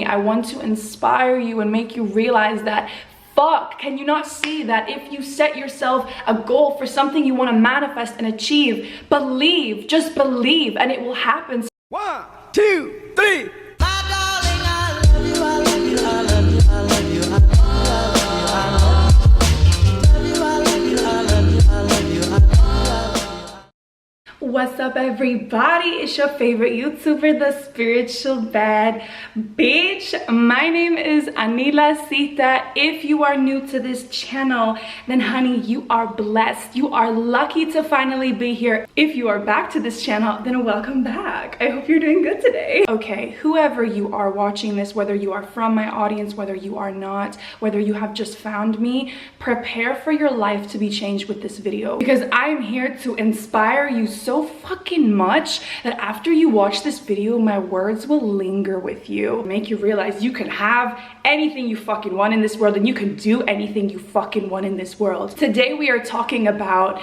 I want to inspire you and make you realize that can you not see that if you set yourself a goal for something you want to manifest and achieve, believe, just believe, and it will happen. 1, 2, 3. What's up, everybody? It's your favorite YouTuber, the spiritual bad bitch. My name is Anila Sita. If you are new to this channel, then honey, you are blessed. You are lucky to finally be here. If you are back to this channel, then welcome back. I hope you're doing good today. Okay, whoever you are watching this, whether you are from my audience, whether you are not, whether you have just found me, prepare for your life to be changed with this video, because I'm here to inspire you so fucking much that after you watch this video, my words will linger with you, make you realize you can have anything you fucking want in this world, and you can do anything you fucking want in this world. Today we are talking about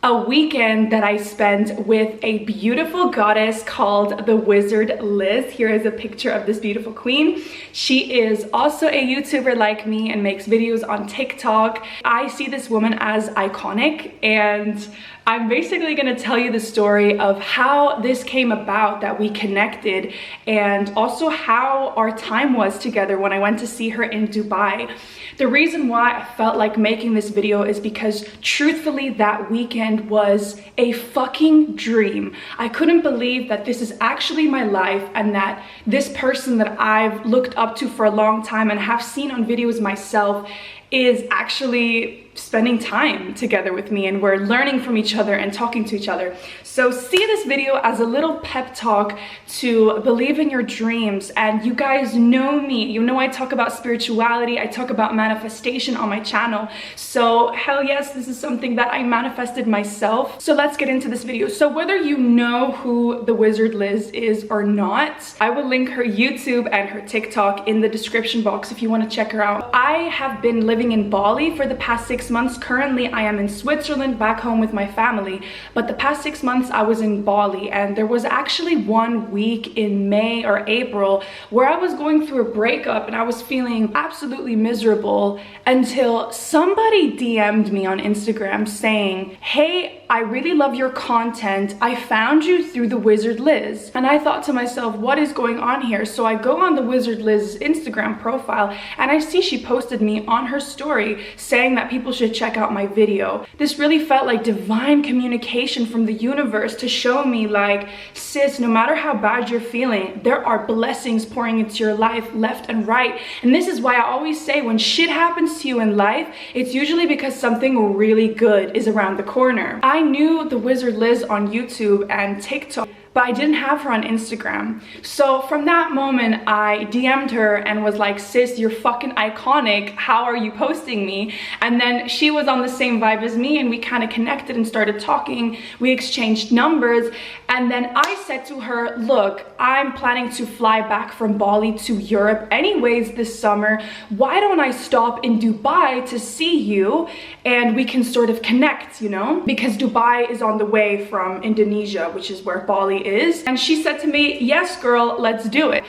a weekend that I spent with a beautiful goddess called the Wizard Liz. Here is a picture of this beautiful queen. She is also a YouTuber like me and makes videos on TikTok. I see this woman as iconic, and I'm basically going to tell you the story of how this came about, that we connected, and also how our time was together when I went to see her in Dubai. The reason why I felt like making this video is because truthfully that weekend was a fucking dream. I couldn't believe that this is actually my life, and that this person that I've looked up to for a long time and have seen on videos myself is actually spending time together with me, and we're learning from each other and talking to each other. So see this video as a little pep talk to believe in your dreams. And you guys know me, you know I talk about spirituality, I talk about manifestation on my channel. So hell yes, this is something that I manifested myself. So let's get into this video. So whether you know who the Wizard Liz is or not, I will link her YouTube and her TikTok in the description box if you want to check her out. I have been living in Bali for the past 6 months. Currently I am in Switzerland back home with my family, but the past 6 months I was in Bali, and there was actually 1 week in May or April where I was going through a breakup and I was feeling absolutely miserable until somebody DM'd me on Instagram saying, hey, I really love your content. I found you through the Wizard Liz. And I thought to myself, what is going on here? So I go on the Wizard Liz Instagram profile and I see she posted me on her story saying that people should check out my video. This really felt like divine communication from the universe to show me like, sis, no matter how bad you're feeling, there are blessings pouring into your life left and right. And this is why I always say when shit happens to you in life, it's usually because something really good is around the corner. I knew the Wizard Liz on YouTube and TikTok, but I didn't have her on Instagram. So from that moment, I DM'd her and was like, sis, you're fucking iconic. How are you posting me? And then she was on the same vibe as me, and we kind of connected and started talking. We exchanged numbers. And then I said to her, look, I'm planning to fly back from Bali to Europe anyways this summer. Why don't I stop in Dubai to see you and we can sort of connect, you know? Because Dubai is on the way from Indonesia, which is where Bali is. And she said to me, yes, girl, let's do it.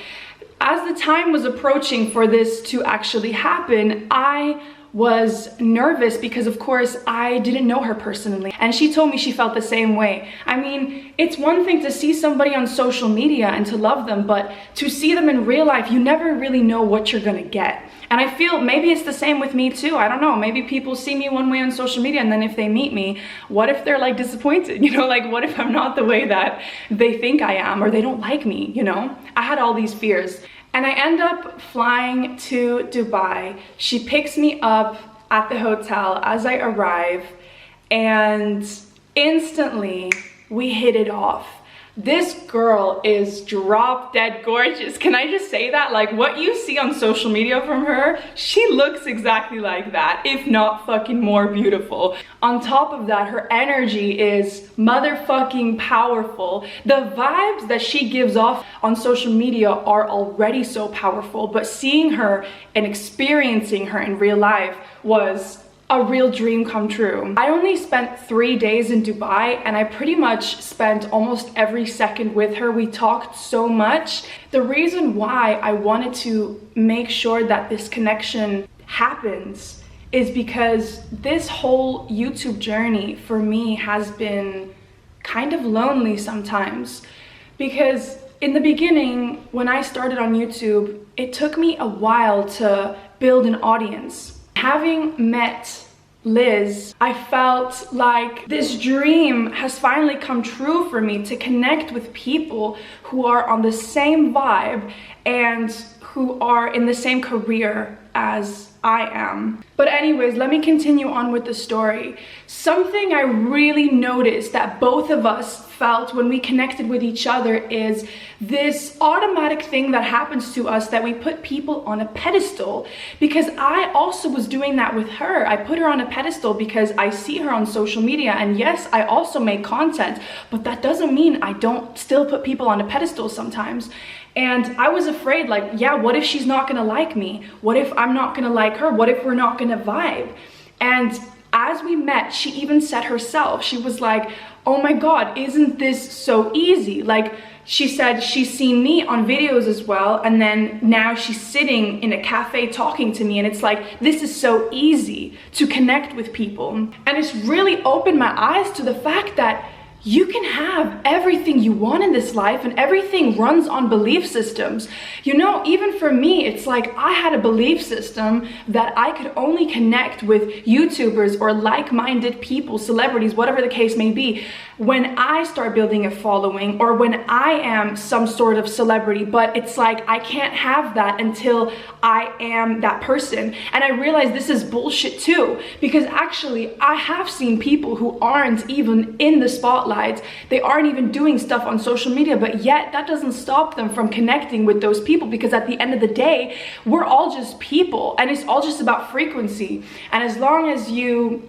As the time was approaching for this to actually happen, I was nervous because of course I didn't know her personally, and she told me she felt the same way. I mean, it's one thing to see somebody on social media and to love them, but to see them in real life, you never really know what you're gonna get. And I feel maybe it's the same with me too. I don't know, maybe people see me one way on social media, and then if they meet me, what if they're like disappointed? You know, like what if I'm not the way that they think I am, or they don't like me, you know? I had all these fears. And I end up flying to Dubai. She picks me up at the hotel as I arrive, and instantly we hit it off. This girl is drop dead gorgeous. Can I just say that? Like what you see on social media from her, she looks exactly like that, if not fucking more beautiful. On top of that, her energy is motherfucking powerful. The vibes that she gives off on social media are already so powerful, but seeing her and experiencing her in real life was a real dream come true. I only spent 3 days in Dubai and I pretty much spent almost every second with her. We talked so much. The reason why I wanted to make sure that this connection happens is because this whole YouTube journey for me has been kind of lonely sometimes. Because in the beginning, when I started on YouTube, it took me a while to build an audience. Having met Liz, I felt like this dream has finally come true for me to connect with people who are on the same vibe and who are in the same career as I am. But anyways, let me continue on with the story. Something I really noticed that both of us felt when we connected with each other is this automatic thing that happens to us, that we put people on a pedestal. Because I also was doing that with her. I put her on a pedestal because I see her on social media, and yes, I also make content, but that doesn't mean I don't still put people on a pedestal sometimes. And I was afraid, like, yeah, what if she's not gonna like me? What if I'm not gonna like her? What if we're not gonna vibe? And as we met, she even said herself, she was like, oh my God, isn't this so easy? Like, she said she's seen me on videos as well, and then now she's sitting in a cafe talking to me, and it's like, this is so easy to connect with people. And it's really opened my eyes to the fact that you can have everything you want in this life, and everything runs on belief systems. You know, even for me, it's like I had a belief system that I could only connect with YouTubers or like-minded people, celebrities, whatever the case may be, when I start building a following or when I am some sort of celebrity. But it's like I can't have that until I am that person. And I realized this is bullshit too, because actually I have seen people who aren't even in the spotlight. They aren't even doing stuff on social media, but yet that doesn't stop them from connecting with those people, because at the end of the day, we're all just people, and it's all just about frequency. And as long as you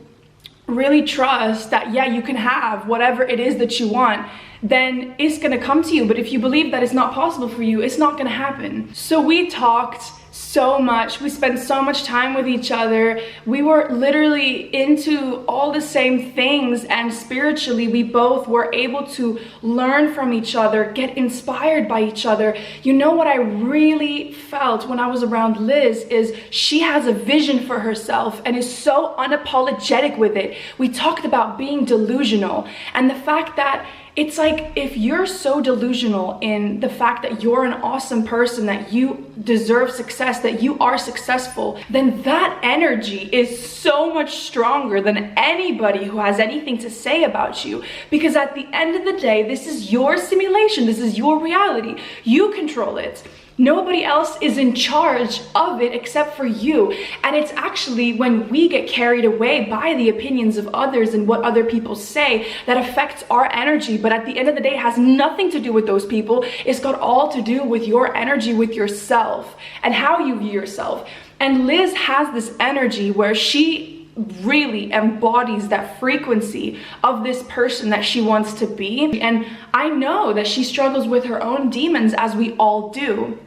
really trust that, yeah, you can have whatever it is that you want, then it's gonna come to you. But if you believe that it's not possible for you, it's not gonna happen. So we talked so much, we spent so much time with each other. We were literally into all the same things, and spiritually we both were able to learn from each other, get inspired by each other. You know what I really felt when I was around Liz is she has a vision for herself and is so unapologetic with it. We talked about being delusional, and the fact that it's like, if you're so delusional in the fact that you're an awesome person, that you deserve success, that you are successful, then that energy is so much stronger than anybody who has anything to say about you. Because at the end of the day, this is your simulation, this is your reality. You control it. Nobody else is in charge of it except for you. And it's actually when we get carried away by the opinions of others and what other people say that affects our energy. But at the end of the day, it has nothing to do with those people. It's got all to do with your energy, with yourself, and how you view yourself. And Liz has this energy where she really embodies that frequency of this person that she wants to be. And I know that she struggles with her own demons, as we all do.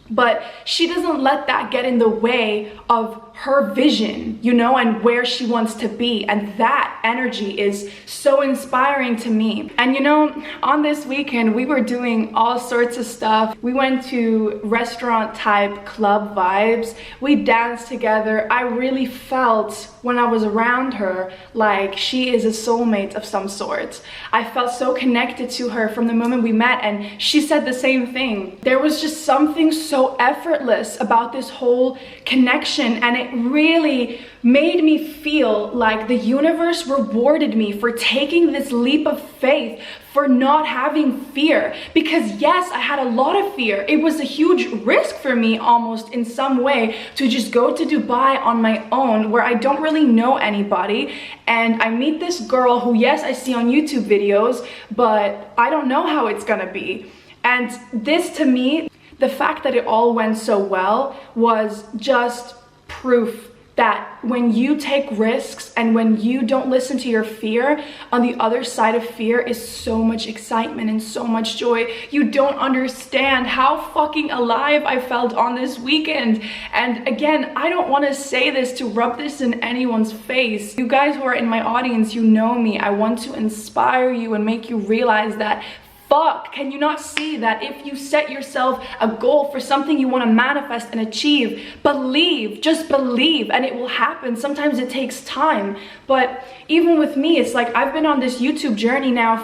But she doesn't let that get in the way of her vision, you know, and where she wants to be. And that energy is so inspiring to me. And you know, on this weekend, we were doing all sorts of stuff. We went to restaurant type club vibes. We danced together. I really felt when I was around her like she is a soulmate of some sort. I felt so connected to her from the moment we met, and she said the same thing. There was just something so effortless about this whole connection, and it really made me feel like the universe rewarded me for taking this leap of faith, for not having fear. Because yes, I had a lot of fear. It was a huge risk for me, almost in some way, to just go to Dubai on my own, where I don't really know anybody, and I meet this girl who, yes, I see on YouTube videos, but I don't know how it's gonna be. And this, to me, the fact that it all went so well was just proof that when you take risks and when you don't listen to your fear, on the other side of fear is so much excitement and so much joy. You don't understand how fucking alive I felt on this weekend. And again, I don't want to say this to rub this in anyone's face. You guys who are in my audience, you know me. I want to inspire you and make you realize that fuck, can you not see that if you set yourself a goal for something you want to manifest and achieve, believe, just believe, and it will happen. Sometimes it takes time, but even with me, it's like I've been on this YouTube journey now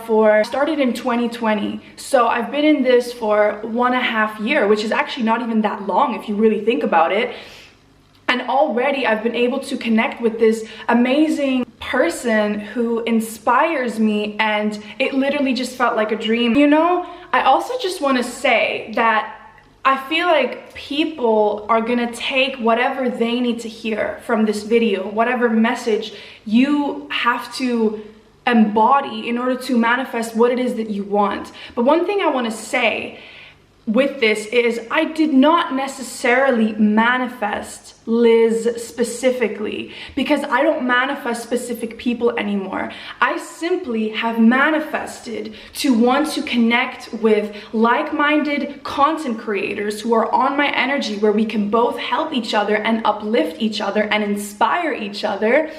started in 2020. So I've been in this for 1.5 years, which is actually not even that long if you really think about it. And already I've been able to connect with this amazing person who inspires me, and it literally just felt like a dream. You know, I also just want to say that I feel like people are gonna take whatever they need to hear from this video, whatever message you have to embody in order to manifest what it is that you want. But one thing I want to say with this is I did not necessarily manifest Liz specifically, because I don't manifest specific people anymore. I simply have manifested to want to connect with like-minded content creators who are on my energy, where we can both help each other and uplift each other and inspire each other,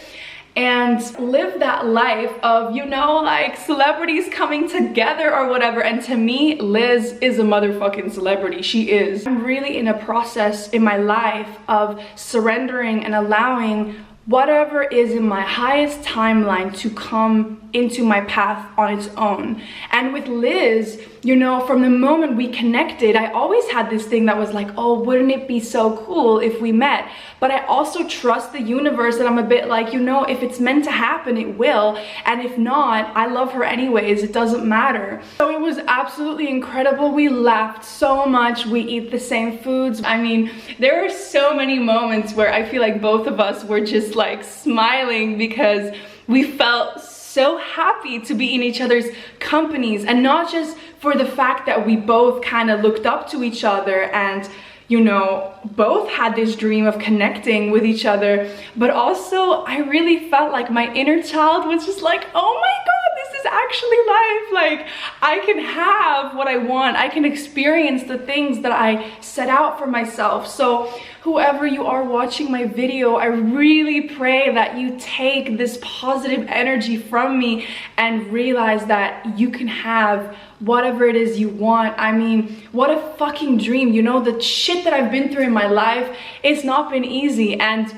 and live that life of, you know, like celebrities coming together or whatever. And to me, Liz is a motherfucking celebrity. She is. I'm really in a process in my life of surrendering and allowing whatever is in my highest timeline to come into my path on its own. And with Liz, you know, from the moment we connected, I always had this thing that was like, oh, wouldn't it be so cool if we met? But I also trust the universe, and I'm a bit like, you know, if it's meant to happen, it will. And if not, I love her anyways, it doesn't matter. So it was absolutely incredible. We laughed so much. We eat the same foods. I mean, there are so many moments where I feel like both of us were just like smiling because we felt so happy to be in each other's companies, and not just for the fact that we both kind of looked up to each other and, you know, both had this dream of connecting with each other, but also I really felt like my inner child was just like, oh my god, this is actually life. Like, I can have what I want. I can experience the things that I set out for myself. So whoever you are watching my video, I really pray that you take this positive energy from me and realize that you can have whatever it is you want. I mean, what a fucking dream. You know, the shit that I've been through in my life, it's not been easy. And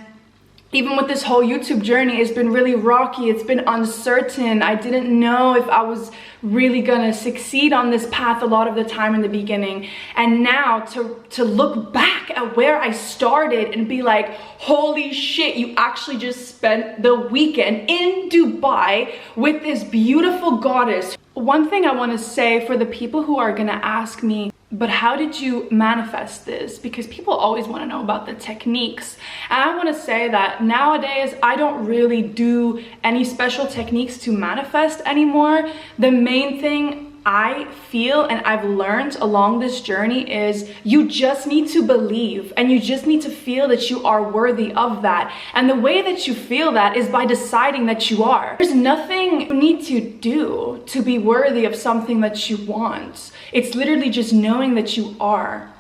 even with this whole YouTube journey, it's been really rocky. It's been uncertain. I didn't know if I was really gonna succeed on this path a lot of the time in the beginning. And now to look back at where I started and be like, holy shit, you actually just spent the weekend in Dubai with this beautiful goddess. One thing I want to say for the people who are gonna ask me, but how did you manifest this? Because people always want to know about the techniques. And I want to say that nowadays I don't really do any special techniques to manifest anymore. The main thing I feel and I've learned along this journey is you just need to believe, and you just need to feel that you are worthy of that. And the way that you feel that is by deciding that you are. There's nothing you need to do to be worthy of something that you want. It's literally just knowing that you are.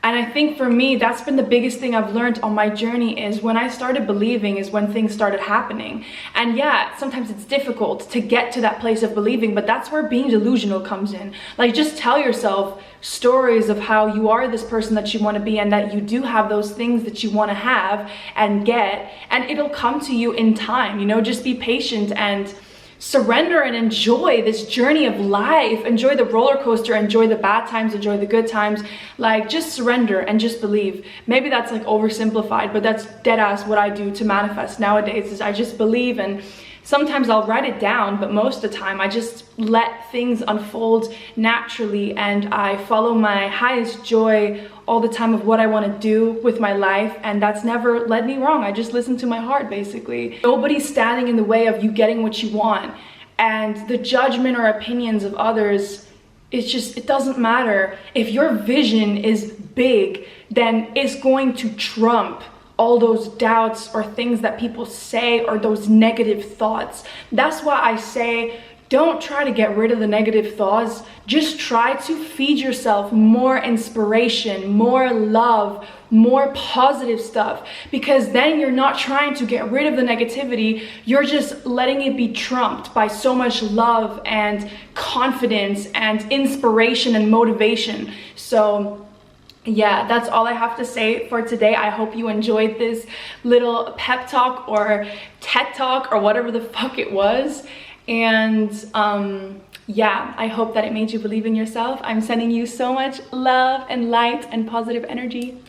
And I think for me, that's been the biggest thing I've learned on my journey, is when I started believing is when things started happening. And yeah, sometimes it's difficult to get to that place of believing, but that's where being delusional comes in. Like, just tell yourself stories of how you are this person that you want to be, and that you do have those things that you want to have and get, and it'll come to you in time. You know, just be patient and surrender and enjoy this journey of life. Enjoy the roller coaster, enjoy the bad times, enjoy the good times. Like, just surrender and just believe. Maybe that's like oversimplified, but that's dead ass what I do to manifest nowadays, is I just believe. And sometimes I'll write it down, but most of the time I just let things unfold naturally, and I follow my highest joy all the time of what I want to do with my life, and that's never led me wrong. I just listen to my heart, basically. Nobody's standing in the way of you getting what you want, and the judgment or opinions of others, it's just, it doesn't matter. If your vision is big, then it's going to trump all those doubts or things that people say or those negative thoughts. That's why I say, don't try to get rid of the negative thoughts. Just try to feed yourself more inspiration, more love, more positive stuff, because then you're not trying to get rid of the negativity. You're just letting it be trumped by so much love and confidence and inspiration and motivation. So yeah, that's all I have to say for today. I hope you enjoyed this little pep talk or TED talk or whatever the fuck it was. And yeah, I hope that it made you believe in yourself. I'm sending you so much love and light and positive energy.